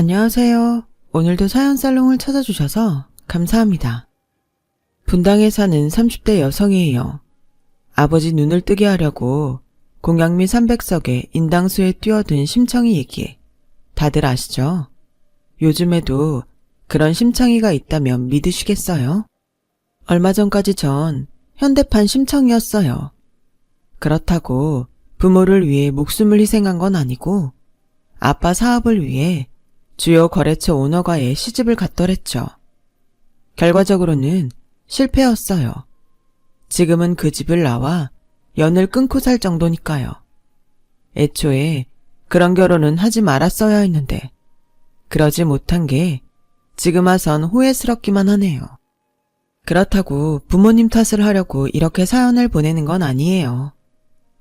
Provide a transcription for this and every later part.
안녕하세요. 오늘도 사연살롱을 찾아주셔서 감사합니다. 분당에 사는 30대 여성이에요. 아버지 눈을 뜨게 하려고 공양미 300석에 인당수에 뛰어든 심청이 얘기에 다들 아시죠? 요즘에도 그런 심청이가 있다면 믿으시겠어요? 얼마 전까지 전 현대판 심청이었어요. 그렇다고 부모를 위해 목숨을 희생한 건 아니고 아빠 사업을 위해 주요 거래처 오너가의 시집을 갔더랬죠. 결과적으로는 실패였어요. 지금은 그 집을 나와 연을 끊고 살 정도니까요. 애초에 그런 결혼은 하지 말았어야 했는데 그러지 못한 게 지금 와선 후회스럽기만 하네요. 그렇다고 부모님 탓을 하려고 이렇게 사연을 보내는 건 아니에요.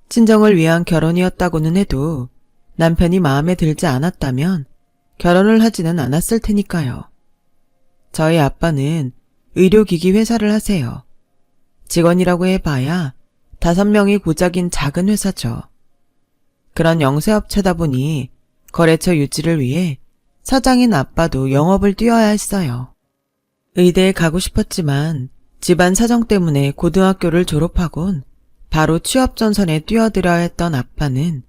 친정을 위한 결혼이었다고는 해도 남편이 마음에 들지 않았다면 결혼을 하지는 않았을 테니까요. 저희 아빠는 의료기기 회사를 하세요. 직원이라고 해봐야 5명이 고작인 작은 회사죠. 그런 영세업체다 보니 거래처 유지를 위해 사장인 아빠도 영업을 뛰어야 했어요. 의대에 가고 싶었지만 집안 사정 때문에 고등학교를 졸업하곤 바로 취업 전선에 뛰어들어야 했던 아빠는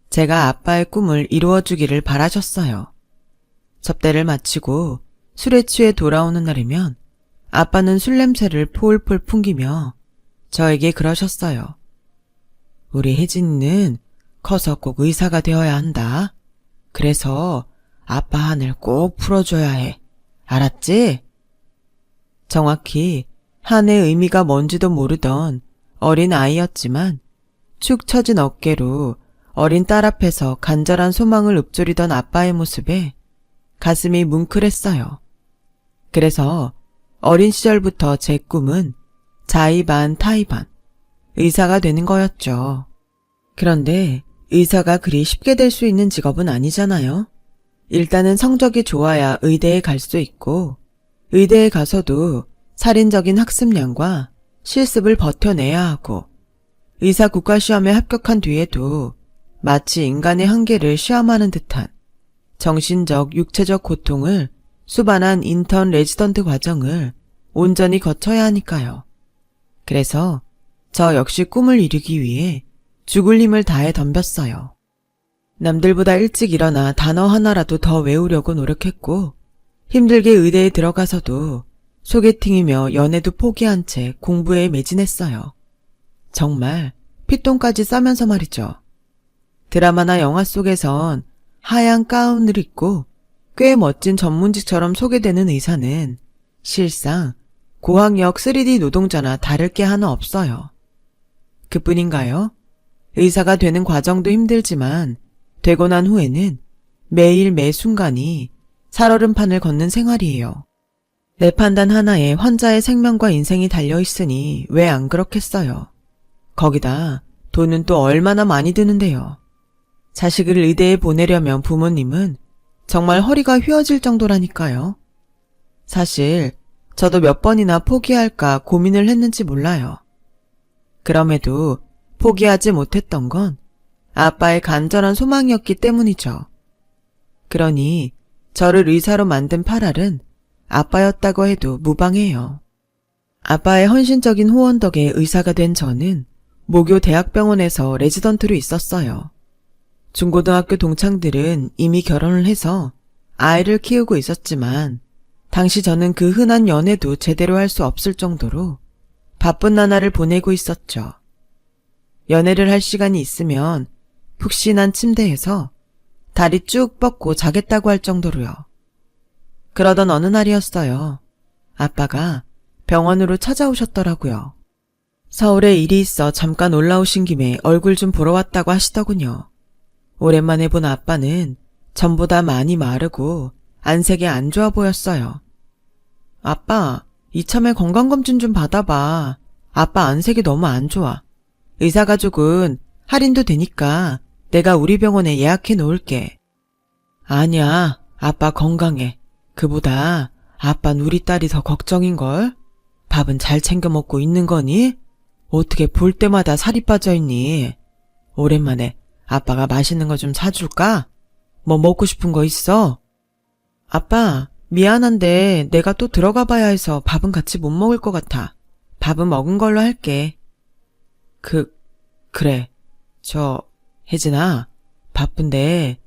제가 아빠의 꿈을 이루어주기를 바라셨어요. 접대를 마치고 술에 취해 돌아오는 날이면 아빠는 술 냄새를 폴폴 풍기며 저에게 그러셨어요. 우리 혜진이는 커서 꼭 의사가 되어야 한다. 그래서 아빠 한을 꼭 풀어줘야 해. 알았지? 정확히 한의 의미가 뭔지도 모르던 어린 아이였지만 축 처진 어깨로 어린 딸 앞에서 간절한 소망을 읊조리던 아빠의 모습에 가슴이 뭉클했어요. 그래서 어린 시절부터 제 꿈은 자의 반 타의 반 의사가 되는 거였죠. 그런데 의사가 그리 쉽게 될 수 있는 직업은 아니잖아요. 일단은 성적이 좋아야 의대에 갈 수 있고 의대에 가서도 살인적인 학습량과 실습을 버텨내야 하고 의사 국가시험에 합격한 뒤에도 마치 인간의 한계를 시험하는 듯한 정신적, 육체적 고통을 수반한 인턴 레지던트 과정을 온전히 거쳐야 하니까요. 그래서 저 역시 꿈을 이루기 위해 죽을 힘을 다해 덤볐어요. 남들보다 일찍 일어나 단어 하나라도 더 외우려고 노력했고 힘들게 의대에 들어가서도 소개팅이며 연애도 포기한 채 공부에 매진했어요. 정말 피똥까지 싸면서 말이죠. 드라마나 영화 속에선 하얀 가운을 입고 꽤 멋진 전문직처럼 소개되는 의사는 실상 고학력 3D 노동자나 다를 게 하나 없어요. 그뿐인가요? 의사가 되는 과정도 힘들지만 되고 난 후에는 매일 매 순간이 살얼음판을 걷는 생활이에요. 내 판단 하나에 환자의 생명과 인생이 달려있으니 왜 안 그렇겠어요. 거기다 돈은 또 얼마나 많이 드는데요. 자식을 의대에 보내려면 부모님은 정말 허리가 휘어질 정도라니까요. 사실 저도 몇 번이나 포기할까 고민을 했는지 몰라요. 그럼에도 포기하지 못했던 건 아빠의 간절한 소망이었기 때문이죠. 그러니 저를 의사로 만든 팔알은 아빠였다고 해도 무방해요. 아빠의 헌신적인 후원 덕에 의사가 된 저는 모교 대학병원에서 레지던트로 있었어요. 중고등학교 동창들은 이미 결혼을 해서 아이를 키우고 있었지만 당시 저는 그 흔한 연애도 제대로 할 수 없을 정도로 바쁜 나날을 보내고 있었죠. 연애를 할 시간이 있으면 푹신한 침대에서 다리 쭉 뻗고 자겠다고 할 정도로요. 그러던 어느 날이었어요. 아빠가 병원으로 찾아오셨더라고요. 서울에 일이 있어 잠깐 올라오신 김에 얼굴 좀 보러 왔다고 하시더군요. 오랜만에 본 아빠는 전보다 많이 마르고 안색이 안 좋아 보였어요. 아빠, 이참에 건강검진 좀 받아봐. 아빠 안색이 너무 안 좋아. 의사가족은 할인도 되니까 내가 우리 병원에 예약해 놓을게. 아니야, 아빠 건강해. 그보다 아빠는 우리 딸이 더 걱정인걸? 밥은 잘 챙겨 먹고 있는 거니? 어떻게 볼 때마다 살이 빠져있니? 오랜만에 아빠가 맛있는 거 좀 사줄까? 뭐 먹고 싶은 거 있어? 아빠, 미안한데 내가 또 들어가 봐야 해서 밥은 같이 못 먹을 것 같아. 밥은 먹은 걸로 할게. 그래. 혜진아, 바쁜데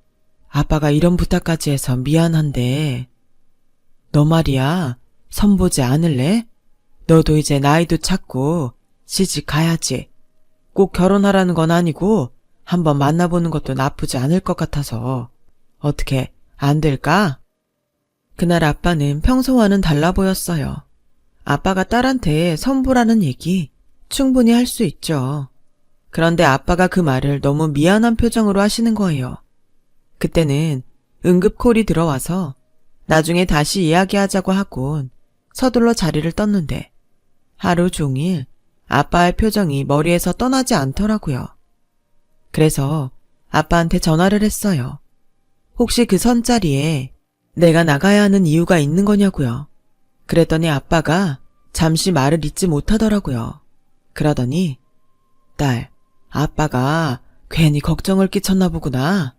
아빠가 이런 부탁까지 해서 미안한데 너 말이야, 선보지 않을래? 너도 이제 나이도 찼고 시집 가야지. 꼭 결혼하라는 건 아니고 한번 만나보는 것도 나쁘지 않을 것 같아서 어떻게 안 될까? 그날 아빠는 평소와는 달라 보였어요. 아빠가 딸한테 선보라는 얘기 충분히 할 수 있죠. 그런데 아빠가 그 말을 너무 미안한 표정으로 하시는 거예요. 그때는 응급콜이 들어와서 나중에 다시 이야기하자고 하곤 서둘러 자리를 떴는데 하루 종일 아빠의 표정이 머리에서 떠나지 않더라고요. 그래서 아빠한테 전화를 했어요. 혹시 그 선자리에 내가 나가야 하는 이유가 있는 거냐고요. 그랬더니 아빠가 잠시 말을 잇지 못하더라고요. 그러더니 딸, 아빠가 괜히 걱정을 끼쳤나 보구나.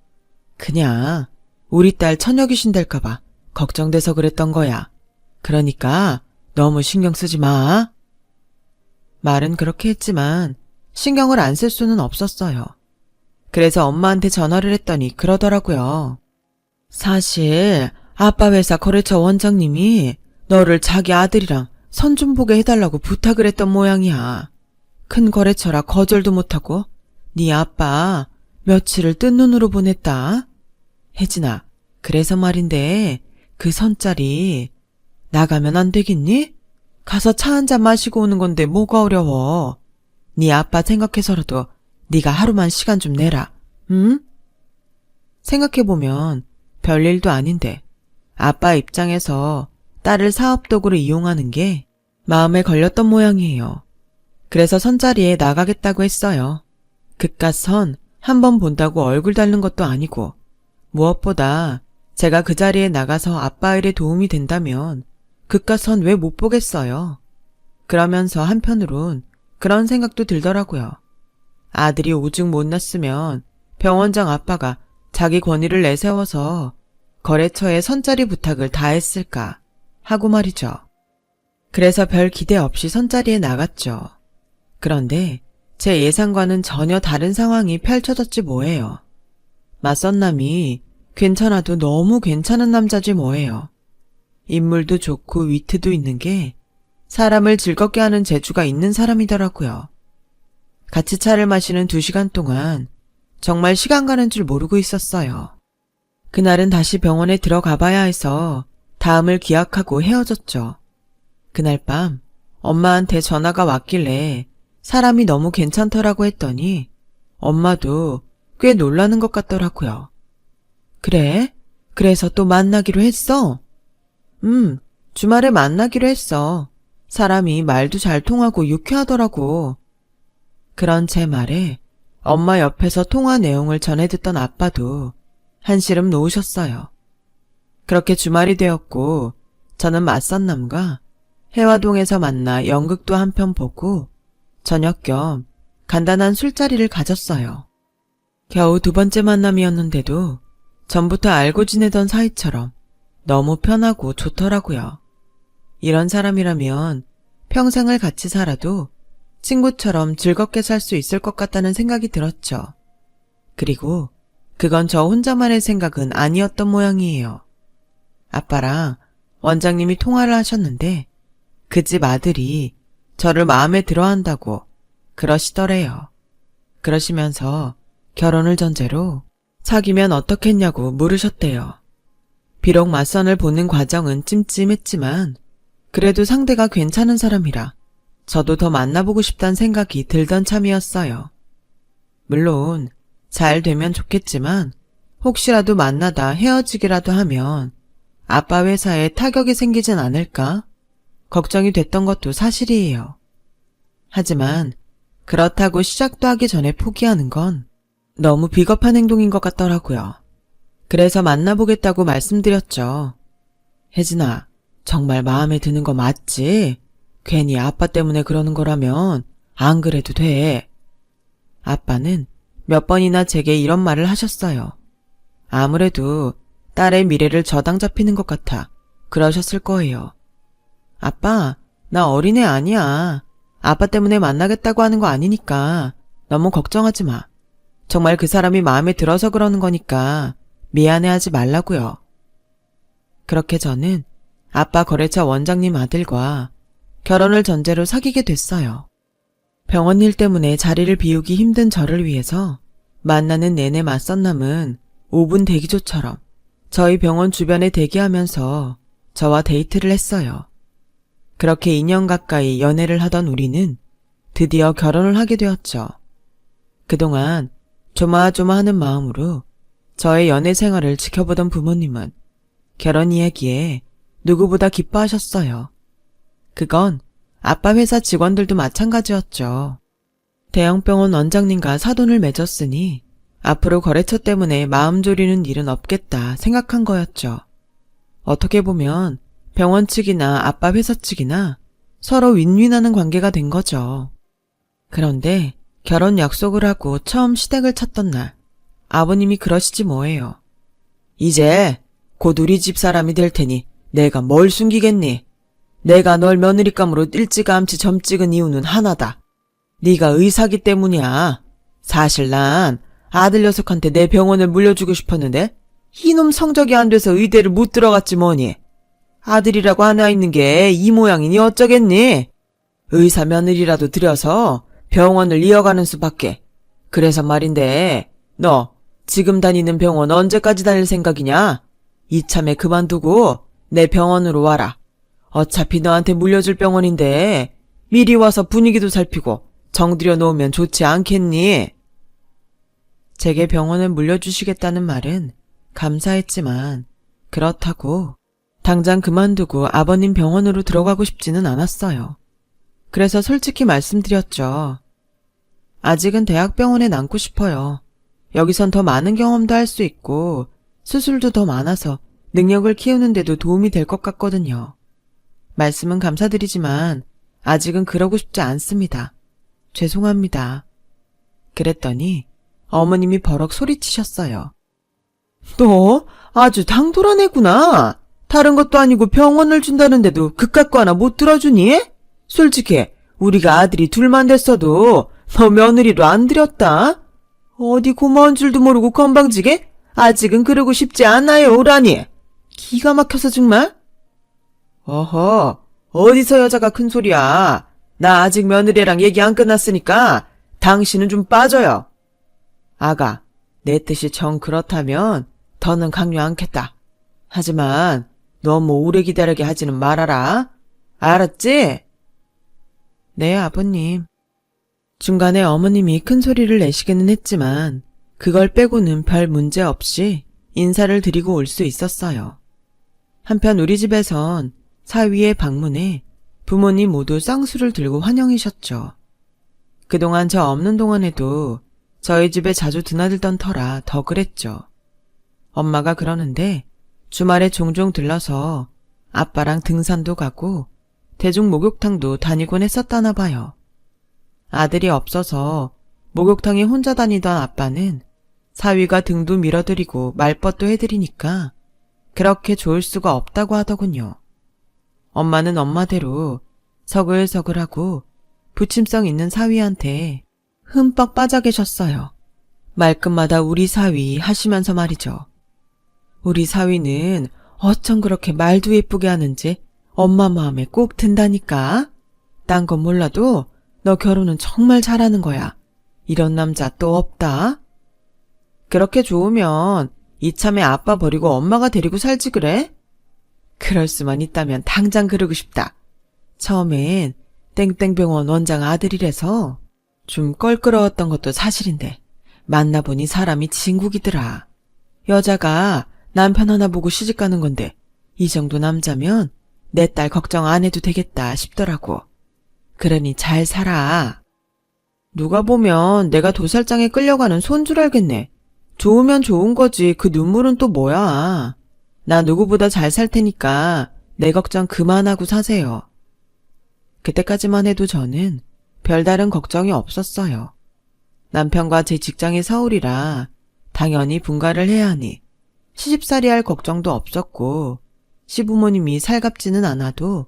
그냥 우리 딸 처녀 귀신 될까봐 걱정돼서 그랬던 거야. 그러니까 너무 신경 쓰지 마. 말은 그렇게 했지만 신경을 안 쓸 수는 없었어요. 그래서 엄마한테 전화를 했더니 그러더라고요. 사실 아빠 회사 거래처 원장님이 너를 자기 아들이랑 선 좀 보게 해달라고 부탁을 했던 모양이야. 큰 거래처라 거절도 못하고 네 아빠 며칠을 뜬 눈으로 보냈다. 혜진아, 그래서 말인데 그 선자리 나가면 안 되겠니? 가서 차 한잔 마시고 오는 건데 뭐가 어려워. 네 아빠 생각해서라도 네가 하루만 시간 좀 내라. 응? 생각해보면 별일도 아닌데 아빠 입장에서 딸을 사업도구로 이용하는 게 마음에 걸렸던 모양이에요. 그래서 선자리에 나가겠다고 했어요. 그깟 선 한 번 본다고 얼굴 닳는 것도 아니고 무엇보다 제가 그 자리에 나가서 아빠 일에 도움이 된다면 그깟 선 왜 못 보겠어요. 그러면서 한편으론 그런 생각도 들더라고요. 아들이 오죽 못났으면 병원장 아빠가 자기 권위를 내세워서 거래처에 선자리 부탁을 다 했을까 하고 말이죠. 그래서 별 기대 없이 선자리에 나갔죠. 그런데 제 예상과는 전혀 다른 상황이 펼쳐졌지 뭐예요. 맞선 남이 괜찮아도 너무 괜찮은 남자지 뭐예요. 인물도 좋고 위트도 있는 게 사람을 즐겁게 하는 재주가 있는 사람이더라고요. 같이 차를 마시는 2시간 동안 정말 시간 가는 줄 모르고 있었어요. 그날은 다시 병원에 들어가 봐야 해서 다음을 기약하고 헤어졌죠. 그날 밤 엄마한테 전화가 왔길래 사람이 너무 괜찮더라고 했더니 엄마도 꽤 놀라는 것 같더라고요. 그래? 그래서 또 만나기로 했어? 주말에 만나기로 했어. 사람이 말도 잘 통하고 유쾌하더라고. 그런 제 말에 엄마 옆에서 통화 내용을 전해 듣던 아빠도 한시름 놓으셨어요. 그렇게 주말이 되었고 저는 맞선 남과 해화동에서 만나 연극도 한 편 보고 저녁 겸 간단한 술자리를 가졌어요. 겨우 2번째 만남이었는데도 전부터 알고 지내던 사이처럼 너무 편하고 좋더라고요. 이런 사람이라면 평생을 같이 살아도 친구처럼 즐겁게 살 수 있을 것 같다는 생각이 들었죠. 그리고 그건 저 혼자만의 생각은 아니었던 모양이에요. 아빠랑 원장님이 통화를 하셨는데 그 집 아들이 저를 마음에 들어한다고 그러시더래요. 그러시면서 결혼을 전제로 사귀면 어떻겠냐고 물으셨대요. 비록 맞선을 보는 과정은 찜찜했지만 그래도 상대가 괜찮은 사람이라 저도 더 만나보고 싶다는 생각이 들던 참이었어요. 물론 잘 되면 좋겠지만 혹시라도 만나다 헤어지기라도 하면 아빠 회사에 타격이 생기진 않을까 걱정이 됐던 것도 사실이에요. 하지만 그렇다고 시작도 하기 전에 포기하는 건 너무 비겁한 행동인 것 같더라고요. 그래서 만나보겠다고 말씀드렸죠. 혜진아, 정말 마음에 드는 거 맞지? 괜히 아빠 때문에 그러는 거라면 안 그래도 돼. 아빠는 몇 번이나 제게 이런 말을 하셨어요. 아무래도 딸의 미래를 저당 잡히는 것 같아 그러셨을 거예요. 아빠, 나 어린애 아니야. 아빠 때문에 만나겠다고 하는 거 아니니까 너무 걱정하지 마. 정말 그 사람이 마음에 들어서 그러는 거니까 미안해하지 말라고요. 그렇게 저는 아빠 거래처 원장님 아들과 결혼을 전제로 사귀게 됐어요. 병원 일 때문에 자리를 비우기 힘든 저를 위해서 만나는 내내 맞선남은 5분 대기조처럼 저희 병원 주변에 대기하면서 저와 데이트를 했어요. 그렇게 2년 가까이 연애를 하던 우리는 드디어 결혼을 하게 되었죠. 그동안 조마조마하는 마음으로 저의 연애 생활을 지켜보던 부모님은 결혼 이야기에 누구보다 기뻐하셨어요. 그건 아빠 회사 직원들도 마찬가지였죠. 대형병원 원장님과 사돈을 맺었으니 앞으로 거래처 때문에 마음 졸이는 일은 없겠다 생각한 거였죠. 어떻게 보면 병원 측이나 아빠 회사 측이나 서로 윈윈하는 관계가 된 거죠. 그런데 결혼 약속을 하고 처음 시댁을 찾던 날 아버님이 그러시지 뭐예요. 이제 곧 우리 집 사람이 될 테니 내가 뭘 숨기겠니? 내가 널 며느리감으로 일찌감치 점 찍은 이유는 하나다. 네가 의사기 때문이야. 사실 난 아들 녀석한테 내 병원을 물려주고 싶었는데 이놈 성적이 안 돼서 의대를 못 들어갔지 뭐니. 아들이라고 하나 있는 게 이 모양이니 어쩌겠니? 의사 며느리라도 들여서 병원을 이어가는 수밖에. 그래서 말인데 너 지금 다니는 병원 언제까지 다닐 생각이냐? 이참에 그만두고 내 병원으로 와라. 어차피 너한테 물려줄 병원인데 미리 와서 분위기도 살피고 정들여 놓으면 좋지 않겠니? 제게 병원을 물려주시겠다는 말은 감사했지만 그렇다고 당장 그만두고 아버님 병원으로 들어가고 싶지는 않았어요. 그래서 솔직히 말씀드렸죠. 아직은 대학병원에 남고 싶어요. 여기선 더 많은 경험도 할 수 있고 수술도 더 많아서 능력을 키우는 데도 도움이 될 것 같거든요. 말씀은 감사드리지만 아직은 그러고 싶지 않습니다. 죄송합니다. 그랬더니 어머님이 버럭 소리치셨어요. 너 아주 당돌한 애구나. 다른 것도 아니고 병원을 준다는데도 그깟 거 하나 못 들어주니? 솔직히 우리가 아들이 둘만 됐어도 너 며느리로 안 들였다. 어디 고마운 줄도 모르고 건방지게 아직은 그러고 싶지 않아요 오라니. 기가 막혀서 정말. 어허, 어디서 여자가 큰 소리야. 나 아직 며느리랑 얘기 안 끝났으니까 당신은 좀 빠져요. 아가, 내 뜻이 정 그렇다면 더는 강요 않겠다. 하지만 너무 오래 기다리게 하지는 말아라. 알았지? 네, 아버님. 중간에 어머님이 큰 소리를 내시기는 했지만 그걸 빼고는 별 문제 없이 인사를 드리고 올 수 있었어요. 한편 우리 집에선 사위의 방문에 부모님 모두 쌍수를 들고 환영이셨죠. 그동안 저 없는 동안에도 저희 집에 자주 드나들던 터라 더 그랬죠. 엄마가 그러는데 주말에 종종 들러서 아빠랑 등산도 가고 대중 목욕탕도 다니곤 했었다나 봐요. 아들이 없어서 목욕탕에 혼자 다니던 아빠는 사위가 등도 밀어드리고 말벗도 해드리니까 그렇게 좋을 수가 없다고 하더군요. 엄마는 엄마대로 서글서글하고 부침성 있는 사위한테 흠뻑 빠져 계셨어요. 말끝마다 우리 사위 하시면서 말이죠. 우리 사위는 어쩜 그렇게 말도 예쁘게 하는지 엄마 마음에 꼭 든다니까. 딴 건 몰라도 너 결혼은 정말 잘하는 거야. 이런 남자 또 없다. 그렇게 좋으면 이참에 아빠 버리고 엄마가 데리고 살지 그래? 그럴 수만 있다면 당장 그러고 싶다. 처음엔 땡땡병원 원장 아들이라서 좀 껄끄러웠던 것도 사실인데 만나보니 사람이 진국이더라. 여자가 남편 하나 보고 시집가는 건데 이 정도 남자면 내 딸 걱정 안 해도 되겠다 싶더라고. 그러니 잘 살아. 누가 보면 내가 도살장에 끌려가는 손 줄 알겠네. 좋으면 좋은 거지 그 눈물은 또 뭐야. 나 누구보다 잘 살 테니까 내 걱정 그만하고 사세요. 그때까지만 해도 저는 별다른 걱정이 없었어요. 남편과 제 직장이 서울이라 당연히 분가를 해야 하니 시집살이 할 걱정도 없었고 시부모님이 살갑지는 않아도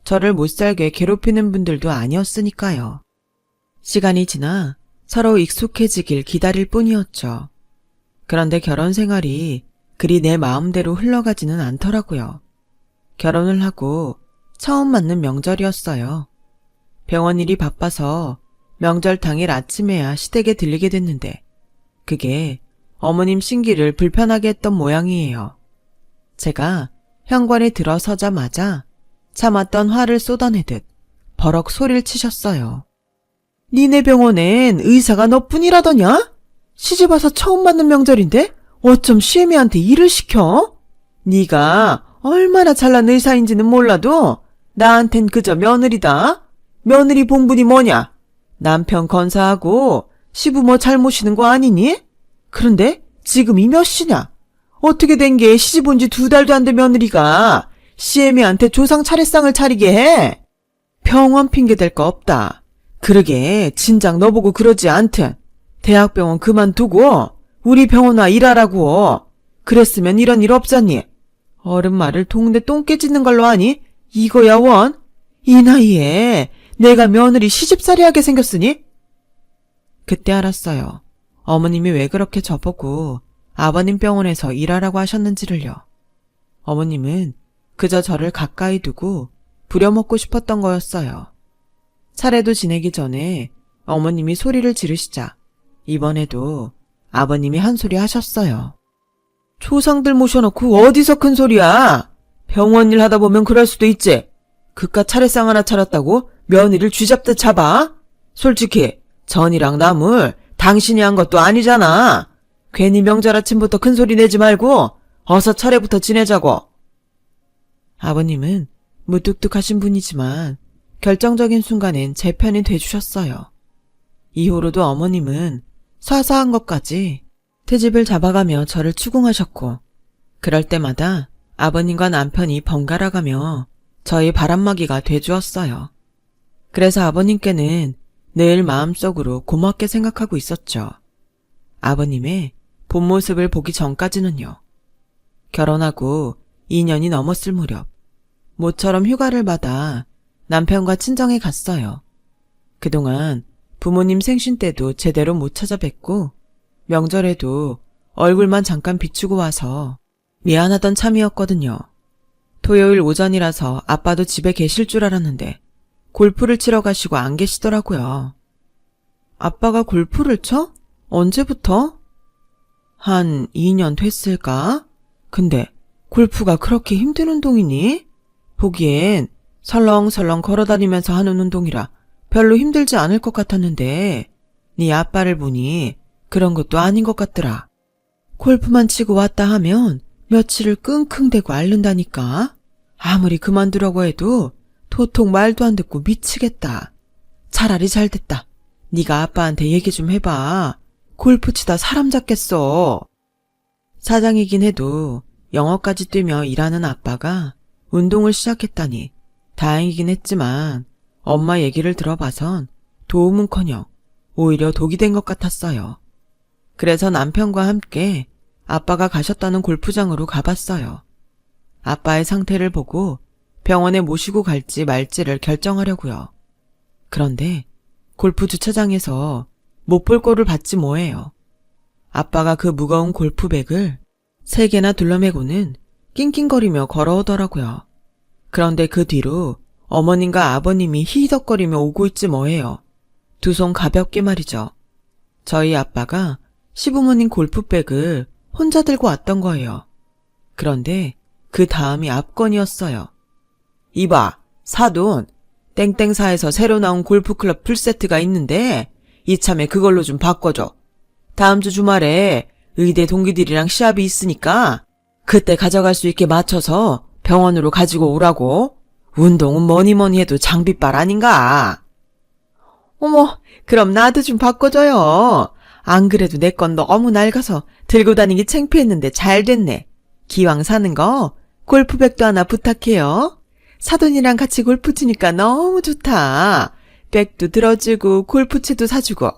저를 못살게 괴롭히는 분들도 아니었으니까요. 시간이 지나 서로 익숙해지길 기다릴 뿐이었죠. 그런데 결혼 생활이 그리 내 마음대로 흘러가지는 않더라고요. 결혼을 하고 처음 맞는 명절이었어요. 병원 일이 바빠서 명절 당일 아침에야 시댁에 들리게 됐는데 그게 어머님 신기를 불편하게 했던 모양이에요. 제가 현관에 들어서자마자 참았던 화를 쏟아내듯 버럭 소리를 치셨어요. 니네 병원엔 의사가 너뿐이라더냐? 시집와서 처음 맞는 명절인데 어쩜 시애미한테 일을 시켜? 네가 얼마나 잘난 의사인지는 몰라도 나한텐 그저 며느리다. 며느리 본분이 뭐냐? 남편 건사하고 시부모 잘 모시는 거 아니니? 그런데 지금이 몇 시냐? 어떻게 된 게 시집 온 지 2달도 안 된 며느리가 시애미한테 조상 차례상을 차리게 해? 병원 핑계 댈 거 없다. 그러게 진작 너보고 그러지 않든 대학병원 그만두고 우리 병원 와 일하라고. 그랬으면 이런 일 없잖니. 어른 말을 동네 똥개 짖는 걸로 하니? 이거야 원? 이 나이에 내가 며느리 시집살이하게 생겼으니? 그때 알았어요. 어머님이 왜 그렇게 저보고 아버님 병원에서 일하라고 하셨는지를요. 어머님은 그저 저를 가까이 두고 부려먹고 싶었던 거였어요. 차례도 지내기 전에 어머님이 소리를 지르시자 이번에도 아버님이 한 소리 하셨어요. 조상들 모셔놓고 어디서 큰 소리야? 병원 일 하다 보면 그럴 수도 있지. 그깟 차례상 하나 차렸다고 며느리를 쥐잡듯 잡아? 솔직히 전이랑 나물 당신이 한 것도 아니잖아. 괜히 명절 아침부터 큰 소리 내지 말고 어서 차례부터 지내자고. 아버님은 무뚝뚝하신 분이지만 결정적인 순간엔 제 편이 돼주셨어요. 이후로도 어머님은 사사한 것까지 트집을 잡아가며 저를 추궁하셨고 그럴 때마다 아버님과 남편이 번갈아가며 저희 바람막이가 돼주었어요. 그래서 아버님께는 늘 마음속으로 고맙게 생각하고 있었죠. 아버님의 본 모습을 보기 전까지는요. 결혼하고 2년이 넘었을 무렵 모처럼 휴가를 받아 남편과 친정에 갔어요. 그동안 부모님 생신 때도 제대로 못 찾아뵙고 명절에도 얼굴만 잠깐 비추고 와서 미안하던 참이었거든요. 토요일 오전이라서 아빠도 집에 계실 줄 알았는데 골프를 치러 가시고 안 계시더라고요. 아빠가 골프를 쳐? 언제부터? 한 2년 됐을까? 근데 골프가 그렇게 힘든 운동이니? 보기엔 설렁설렁 걸어다니면서 하는 운동이라 별로 힘들지 않을 것 같았는데 네 아빠를 보니 그런 것도 아닌 것 같더라. 골프만 치고 왔다 하면 며칠을 끙끙대고 앓는다니까. 아무리 그만두려고 해도 도통 말도 안 듣고 미치겠다. 차라리 잘됐다. 네가 아빠한테 얘기 좀 해봐. 골프 치다 사람 잡겠어. 사장이긴 해도 영어까지 뛰며 일하는 아빠가 운동을 시작했다니 다행이긴 했지만 엄마 얘기를 들어봐선 도움은커녕 오히려 독이 된 것 같았어요. 그래서 남편과 함께 아빠가 가셨다는 골프장으로 가봤어요. 아빠의 상태를 보고 병원에 모시고 갈지 말지를 결정하려고요. 그런데 골프 주차장에서 못 볼 꼴을 봤지 뭐예요. 아빠가 그 무거운 골프백을 3개나 둘러매고는 낑낑거리며 걸어오더라고요. 그런데 그 뒤로 어머님과 아버님이 히히덕거리며 오고 있지 뭐예요. 두 손 가볍게 말이죠. 저희 아빠가 시부모님 골프백을 혼자 들고 왔던 거예요. 그런데 그 다음이 압권이었어요. 이봐, 사돈, 땡땡사에서 새로 나온 골프클럽 풀세트가 있는데 이참에 그걸로 좀 바꿔줘. 다음 주 주말에 의대 동기들이랑 시합이 있으니까 그때 가져갈 수 있게 맞춰서 병원으로 가지고 오라고. 운동은 뭐니뭐니 해도 장비빨 아닌가. 어머, 그럼 나도 좀 바꿔줘요. 안 그래도 내 건 너무 낡아서 들고 다니기 창피했는데 잘 됐네. 기왕 사는 거 골프백도 하나 부탁해요. 사돈이랑 같이 골프 치니까 너무 좋다. 백도 들어주고 골프채도 사주고.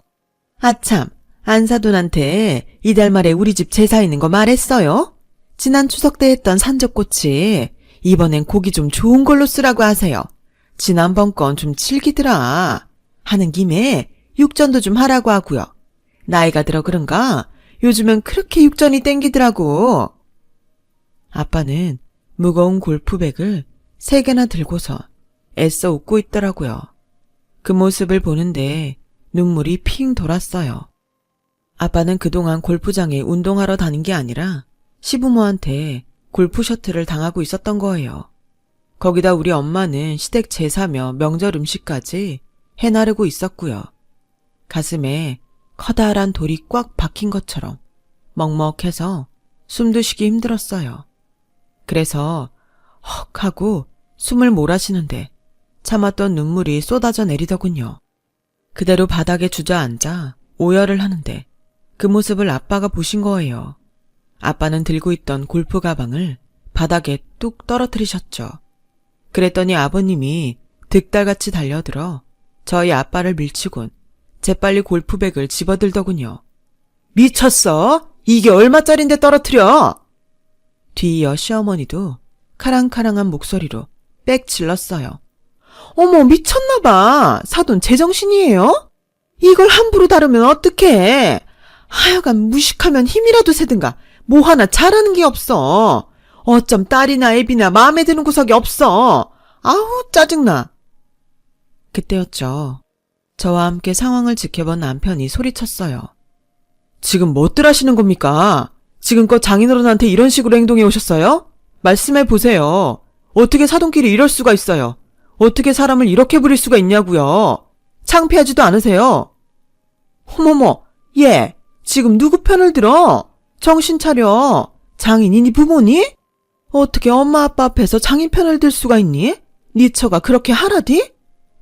아참, 안사돈한테 이달 말에 우리 집 제사 있는 거 말했어요? 지난 추석 때 했던 산적꼬치 이번엔 고기 좀 좋은 걸로 쓰라고 하세요. 지난번 건 좀 질기더라. 하는 김에 육전도 좀 하라고 하고요. 나이가 들어 그런가 요즘은 그렇게 육전이 땡기더라고. 아빠는 무거운 골프백을 3개나 들고서 애써 웃고 있더라고요. 그 모습을 보는데 눈물이 핑 돌았어요. 아빠는 그동안 골프장에 운동하러 다닌 게 아니라 시부모한테 골프 셔틀을 당하고 있었던 거예요. 거기다 우리 엄마는 시댁 제사며 명절 음식까지 해나르고 있었고요. 가슴에 커다란 돌이 꽉 박힌 것처럼 먹먹해서 숨도 쉬기 힘들었어요. 그래서 헉 하고 숨을 몰아쉬는데 참았던 눈물이 쏟아져 내리더군요. 그대로 바닥에 주저앉아 오열을 하는데 그 모습을 아빠가 보신 거예요. 아빠는 들고 있던 골프 가방을 바닥에 뚝 떨어뜨리셨죠. 그랬더니 아버님이 득달같이 달려들어 저희 아빠를 밀치곤 재빨리 골프백을 집어들더군요. 미쳤어? 이게 얼마짜린데 떨어뜨려? 뒤이어 시어머니도 카랑카랑한 목소리로 빽 질렀어요. 어머, 미쳤나봐. 사돈 제정신이에요? 이걸 함부로 다루면 어떡해. 하여간 무식하면 힘이라도 세든가 뭐 하나 잘하는 게 없어. 어쩜 딸이나 애비나 마음에 드는 구석이 없어. 아우 짜증나. 그때였죠. 저와 함께 상황을 지켜본 남편이 소리쳤어요. 지금 뭐들 하시는 겁니까? 지금껏 장인어른한테 이런 식으로 행동해 오셨어요? 말씀해 보세요. 어떻게 사돈끼리 이럴 수가 있어요? 어떻게 사람을 이렇게 부릴 수가 있냐고요? 창피하지도 않으세요? 어머머, 얘 지금 누구 편을 들어? 정신 차려. 장인이 네 부모니? 어떻게 엄마 아빠 앞에서 장인 편을 들 수가 있니? 네 처가 그렇게 하라디?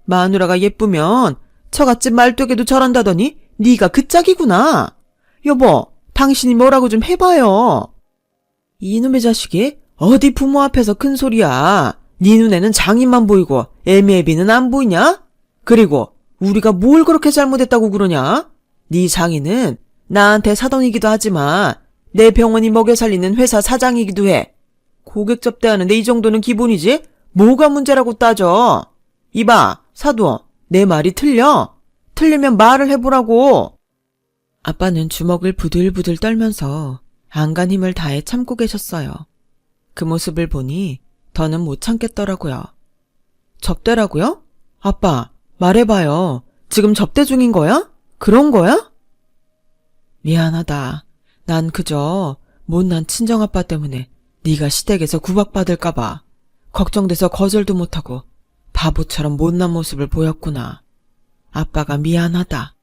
마누라가 예쁘면 처갓집 말뚝에도 저런다더니 네가 그 짝이구나. 여보, 당신이 뭐라고 좀 해봐요. 이놈의 자식이 어디 부모 앞에서 큰 소리야. 네 눈에는 장인만 보이고 애미애비는 안 보이냐? 그리고 우리가 뭘 그렇게 잘못했다고 그러냐? 네 장인은 나한테 사돈이기도 하지만 내 병원이 먹여 살리는 회사 사장이기도 해. 고객 접대하는데 이 정도는 기본이지? 뭐가 문제라고 따져? 이봐, 사돈, 내 말이 틀려? 틀리면 말을 해보라고. 아빠는 주먹을 부들부들 떨면서 안간 힘을 다해 참고 계셨어요. 그 모습을 보니 더는 못 참겠더라고요. 접대라고요? 아빠, 말해봐요. 지금 접대 중인 거야? 그런 거야? 미안하다. 난 그저 못난 친정아빠 때문에 네가 시댁에서 구박받을까 봐 걱정돼서 거절도 못하고 바보처럼 못난 모습을 보였구나. 아빠가 미안하다.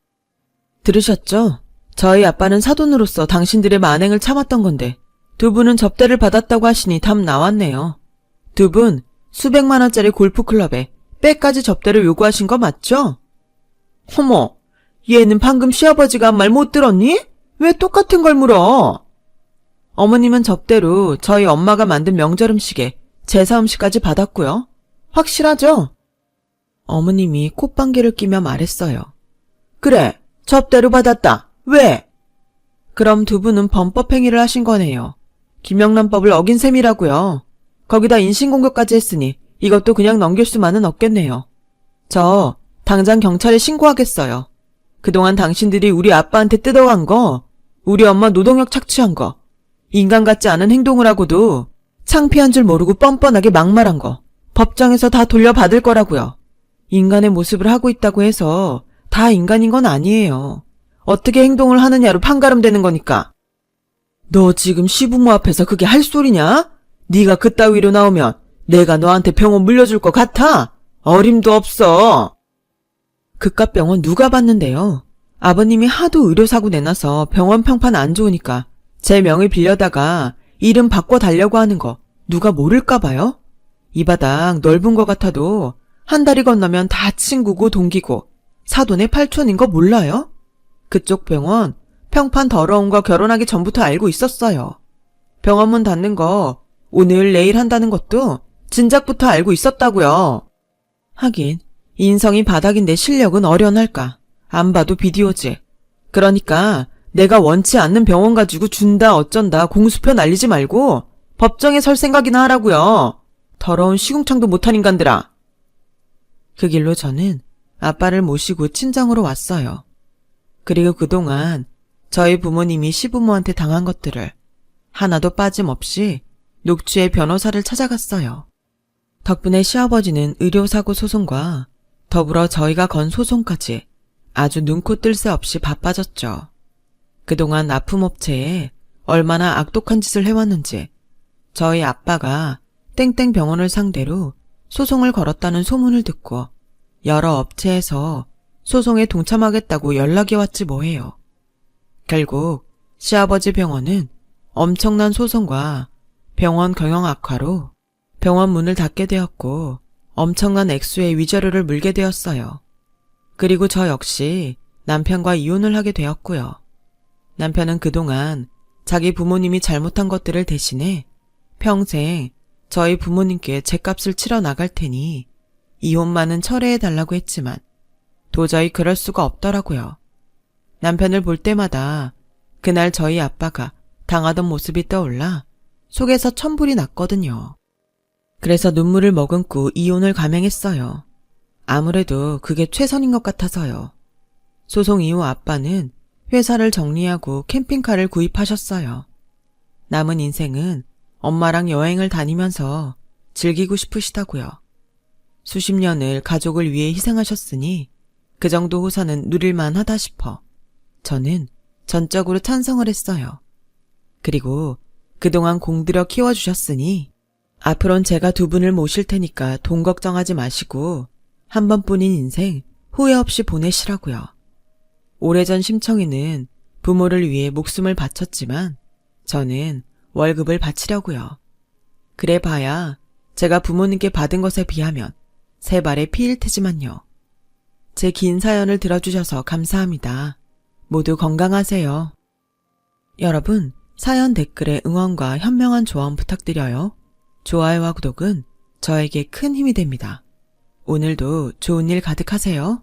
들으셨죠? 저희 아빠는 사돈으로서 당신들의 만행을 참았던 건데 두 분은 접대를 받았다고 하시니 답 나왔네요. 두 분 수백만 원짜리 골프클럽에 빼까지 접대를 요구하신 거 맞죠? 어머, 얘는 방금 시아버지가 한 말 못 들었니? 왜 똑같은 걸 물어? 어머님은 접대로 저희 엄마가 만든 명절 음식에 제사 음식까지 받았고요. 확실하죠? 어머님이 콧방귀를 끼며 말했어요. 그래, 접대로 받았다. 왜? 그럼 두 분은 범법행위를 하신 거네요. 김영란법을 어긴 셈이라고요. 거기다 인신공격까지 했으니 이것도 그냥 넘길 수만은 없겠네요. 저 당장 경찰에 신고하겠어요. 그동안 당신들이 우리 아빠한테 뜯어간 거, 우리 엄마 노동력 착취한 거, 인간 같지 않은 행동을 하고도 창피한 줄 모르고 뻔뻔하게 막말한 거 법정에서 다 돌려받을 거라고요. 인간의 모습을 하고 있다고 해서 다 인간인 건 아니에요. 어떻게 행동을 하느냐로 판가름되는 거니까. 너 지금 시부모 앞에서 그게 할 소리냐? 네가 그따위로 나오면 내가 너한테 병원 물려줄 것 같아? 어림도 없어. 그깟 병원 누가 봤는데요? 아버님이 하도 의료사고 내놔서 병원 평판 안 좋으니까 제 명을 빌려다가 이름 바꿔 달려고 하는 거 누가 모를까 봐요? 이 바닥 넓은 것 같아도 한 다리 건너면 다 친구고 동기고 사돈의 팔촌인 거 몰라요? 그쪽 병원 평판 더러운 거 결혼하기 전부터 알고 있었어요. 병원 문 닫는 거 오늘 내일 한다는 것도 진작부터 알고 있었다고요. 하긴 인성이 바닥인데 실력은 어련할까. 안 봐도 비디오지. 그러니까 내가 원치 않는 병원 가지고 준다 어쩐다 공수표 날리지 말고 법정에 설 생각이나 하라고요. 더러운 시궁창도 못한 인간들아. 그 길로 저는 아빠를 모시고 친정으로 왔어요. 그리고 그동안 저희 부모님이 시부모한테 당한 것들을 하나도 빠짐없이 녹취의 변호사를 찾아갔어요. 덕분에 시아버지는 의료사고 소송과 더불어 저희가 건 소송까지 아주 눈코 뜰 새 없이 바빠졌죠. 그동안 납품업체에 얼마나 악독한 짓을 해왔는지 저희 아빠가 땡땡 병원을 상대로 소송을 걸었다는 소문을 듣고 여러 업체에서 소송에 동참하겠다고 연락이 왔지 뭐예요. 결국 시아버지 병원은 엄청난 소송과 병원 경영 악화로 병원 문을 닫게 되었고 엄청난 액수의 위자료를 물게 되었어요. 그리고 저 역시 남편과 이혼을 하게 되었고요. 남편은 그동안 자기 부모님이 잘못한 것들을 대신해 평생 저희 부모님께 죗값을 치러 나갈 테니 이혼만은 철회해달라고 했지만 도저히 그럴 수가 없더라고요. 남편을 볼 때마다 그날 저희 아빠가 당하던 모습이 떠올라 속에서 천불이 났거든요. 그래서 눈물을 머금고 이혼을 감행했어요. 아무래도 그게 최선인 것 같아서요. 소송 이후 아빠는 회사를 정리하고 캠핑카를 구입하셨어요. 남은 인생은 엄마랑 여행을 다니면서 즐기고 싶으시다고요. 수십 년을 가족을 위해 희생하셨으니 그 정도 호사는 누릴만 하다 싶어 저는 전적으로 찬성을 했어요. 그리고 그동안 공들여 키워주셨으니 앞으론 제가 두 분을 모실 테니까 돈 걱정하지 마시고 한 번뿐인 인생 후회 없이 보내시라고요. 오래전 심청이는 부모를 위해 목숨을 바쳤지만 저는 월급을 바치려고요. 그래 봐야 제가 부모님께 받은 것에 비하면 세 발의 피일 테지만요. 제 긴 사연을 들어주셔서 감사합니다. 모두 건강하세요. 여러분, 사연 댓글에 응원과 현명한 조언 부탁드려요. 좋아요와 구독은 저에게 큰 힘이 됩니다. 오늘도 좋은 일 가득하세요.